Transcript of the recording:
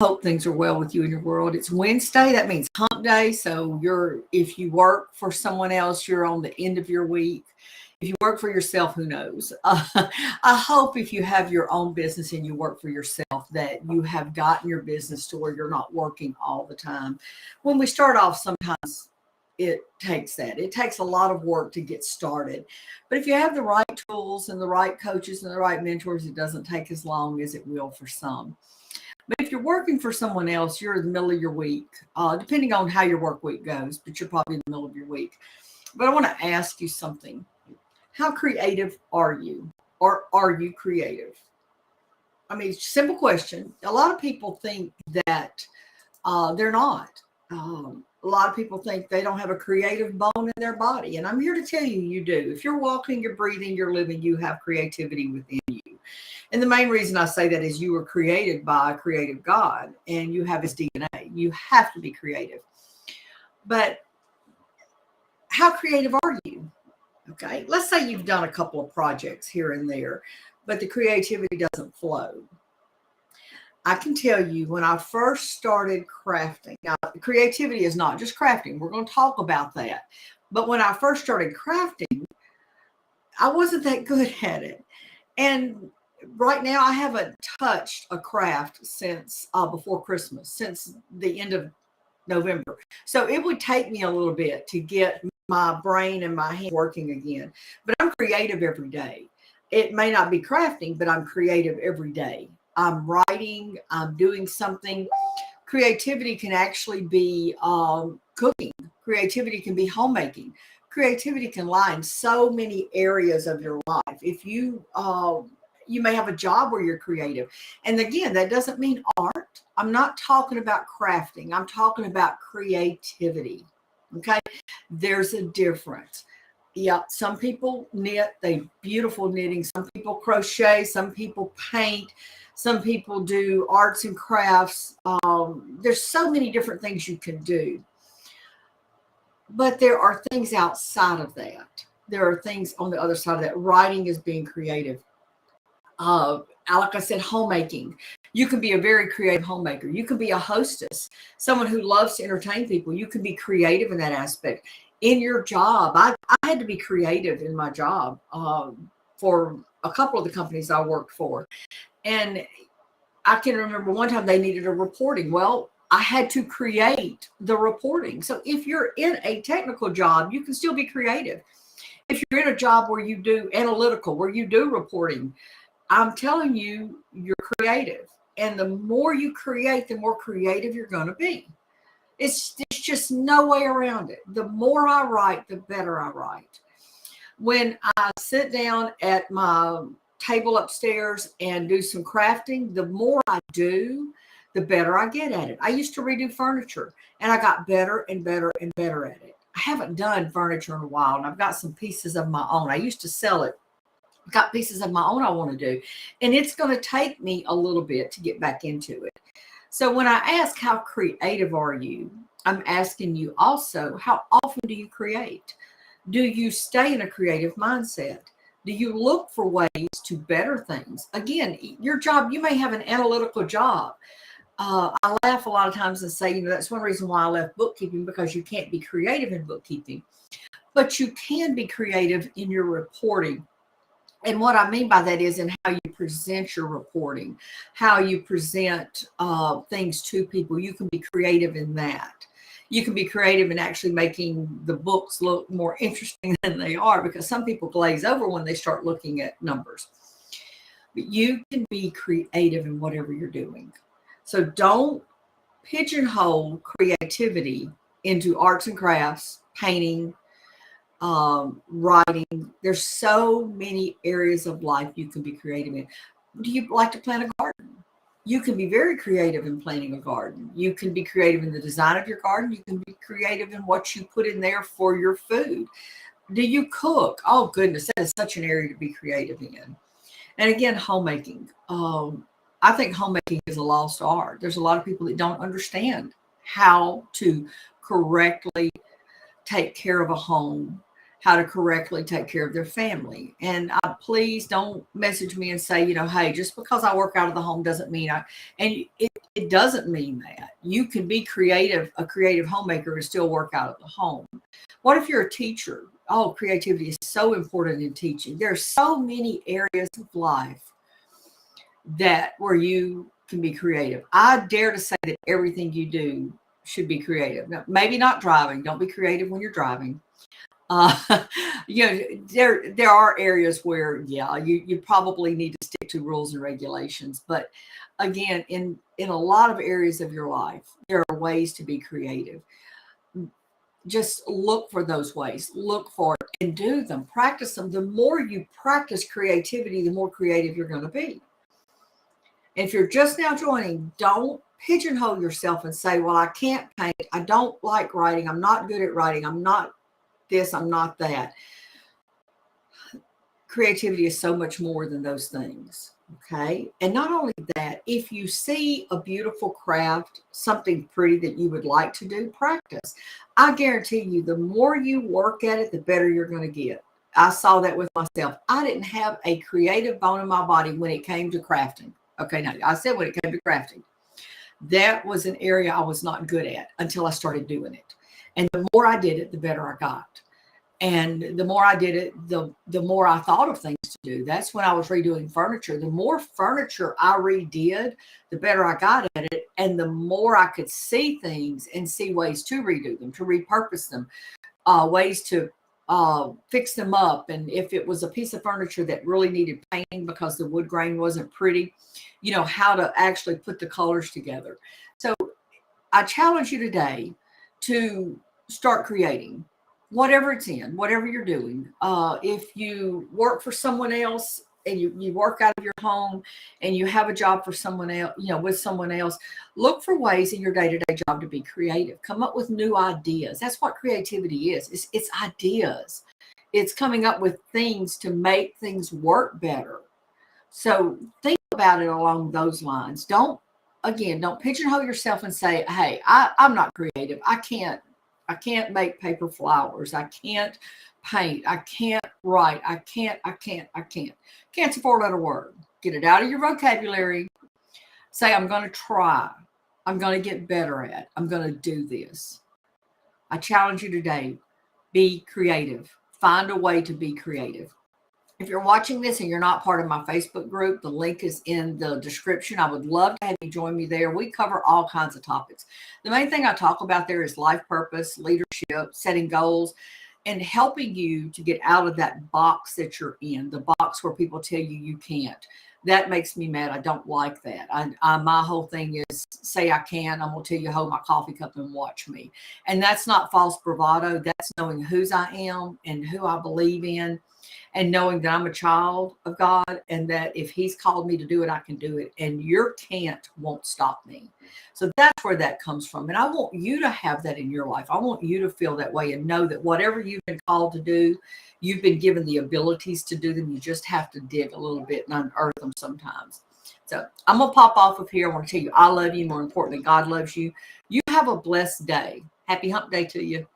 hope things are well with you in your world. It's Wednesday. That means hump day. So if you work for someone else, you're on the end of your week. If you work for yourself, who knows? I hope if you have your own business and you work for yourself that you have gotten your business to where you're not working all the time. When we start off, sometimes it takes that. It takes a lot of work to get started. But if you have the right tools and the right coaches and the right mentors, it doesn't take as long as it will for some. But if you're working for someone else, you're in the middle of your week, depending on how your work week goes, but you're probably in the middle of your week. But I want to ask you something. How creative are you? Or are you creative? I mean, simple question. A lot of people think that they're not. A lot of people think they don't have a creative bone in their body. And I'm here to tell you, you do. If you're walking, you're breathing, you're living, you have creativity within you. And the main reason I say that is you were created by a creative God and you have his DNA. You have to be creative. But how creative are you? Okay. Let's say you've done a couple of projects here and there, but the creativity doesn't flow. I can tell you when I first started crafting, now creativity is not just crafting. We're going to talk about that. But when I first started crafting, I wasn't that good at it. And right now I haven't touched a craft since before Christmas, since the end of November. So it would take me a little bit to get my brain and my hand working again. But I'm creative every day. It may not be crafting, but I'm creative every day. I'm writing, I'm doing something. Creativity can actually be cooking. Creativity can be homemaking. Creativity can lie in so many areas of your life. If you may have a job where you're creative. And again, that doesn't mean art. I'm not talking about crafting. I'm talking about creativity. Okay. There's a difference. Yeah. Some people knit, they beautiful knitting. Some people crochet. Some people paint. Some people do arts and crafts. There's so many different things you can do. But there are things outside of that. There are things on the other side of that. Writing is being creative. Like I said, homemaking. You can be a very creative homemaker. You can be a hostess, someone who loves to entertain people. You can be creative in that aspect. In your job, I had to be creative in my job for a couple of the companies I worked for. And I can remember one time they needed a reporting. Well, I had to create the reporting. So if you're in a technical job, you can still be creative. If you're in a job where you do analytical, where you do reporting, I'm telling you, you're creative. And the more you create, the more creative you're going to be. There's just no way around it. The more I write, the better I write. When I sit down at my table upstairs and do some crafting, the more I do, the better I get at it. I used to redo furniture and I got better and better and better at it. I haven't done furniture in a while and I've got some pieces of my own. I used to sell it. Got pieces of my own I want to do. And it's going to take me a little bit to get back into it. So when I ask how creative are you, I'm asking you also, how often do you create? Do you stay in a creative mindset? Do you look for ways to better things? Again, your job, you may have an analytical job. I laugh a lot of times and say, that's one reason why I left bookkeeping, because you can't be creative in bookkeeping, but you can be creative in your reporting. And what I mean by that is in how you present your reporting, how you present things to people. You can be creative in that. You can be creative in actually making the books look more interesting than they are, because some people glaze over when they start looking at numbers. But you can be creative in whatever you're doing. So don't pigeonhole creativity into arts and crafts, painting, writing. There's so many areas of life you can be creative in. Do you like to plant a garden? You can be very creative in planting a garden. You can be creative in the design of your garden. You can be creative in what you put in there for your food. Do you cook? Oh goodness, that is such an area to be creative in. And again, homemaking. I think homemaking is a lost art. There's a lot of people that don't understand how to correctly take care of a home, how to correctly take care of their family. And please don't message me and say, hey, just because I work out of the home doesn't mean and it doesn't mean that. You can be creative, a creative homemaker, and still work out at the home. What if you're a teacher? Oh, creativity is so important in teaching. There are so many areas of life that where you can be creative. I dare to say that everything you do should be creative. Now, maybe not driving. Don't be creative when you're driving. Uh, there are areas where, yeah, you probably need to stick to rules and regulations. But again, in a lot of areas of your life, there are ways to be creative. Just look for those ways, look for it and do them, practice them. The more you practice creativity, the more creative you're going to be. And if you're just now joining, don't pigeonhole yourself and say, well, I can't paint. I don't like writing. I'm not good at writing. I'm not this, I'm not that. Creativity is so much more than those things. Okay. And not only that, if you see a beautiful craft, something pretty that you would like to do, practice. I guarantee you, the more you work at it, the better you're going to get. I saw that with myself. I didn't have a creative bone in my body when it came to crafting. Okay. Now I said when it came to crafting, that was an area I was not good at until I started doing it. And the more I did it, the better I got. And the more I did it, the more I thought of things to do. That's when I was redoing furniture. The more furniture I redid, the better I got at it. And the more I could see things and see ways to redo them, to repurpose them, ways to fix them up. And if it was a piece of furniture that really needed painting because the wood grain wasn't pretty, how to actually put the colors together. So I challenge you today to start creating. Whatever it's in, whatever you're doing. If you work for someone else and you work out of your home and you have a job for someone else, with someone else, look for ways in your day-to-day job to be creative. Come up with new ideas. That's what creativity is. It's ideas. It's coming up with things to make things work better. So think about it along those lines. Don't pigeonhole yourself and say, hey, I'm not creative. I can't make paper flowers. I can't paint. I can't write. I can't. Can't's a four-letter word. Get it out of your vocabulary. Say, I'm going to try. I'm going to get better at. I'm going to do this. I challenge you today. Be creative. Find a way to be creative. If you're watching this and you're not part of my Facebook group, the link is in the description. I would love to have you join me there. We cover all kinds of topics. The main thing I talk about there is life purpose, leadership, setting goals, and helping you to get out of that box that you're in, the box where people tell you you can't. That makes me mad. I don't like that. My whole thing is say I can. I'm going to tell you, hold my coffee cup and watch me. And that's not false bravado. That's knowing whose I am and who I believe in, and knowing that I'm a child of God and that if he's called me to do it, I can do it. And your can't won't stop me. So that's where that comes from. And I want you to have that in your life. I want you to feel that way and know that whatever you've been called to do, you've been given the abilities to do them. You just have to dig a little bit and unearth them sometimes. So I'm going to pop off of here. I want to tell you, I love you. More importantly, God loves you. You have a blessed day. Happy hump day to you.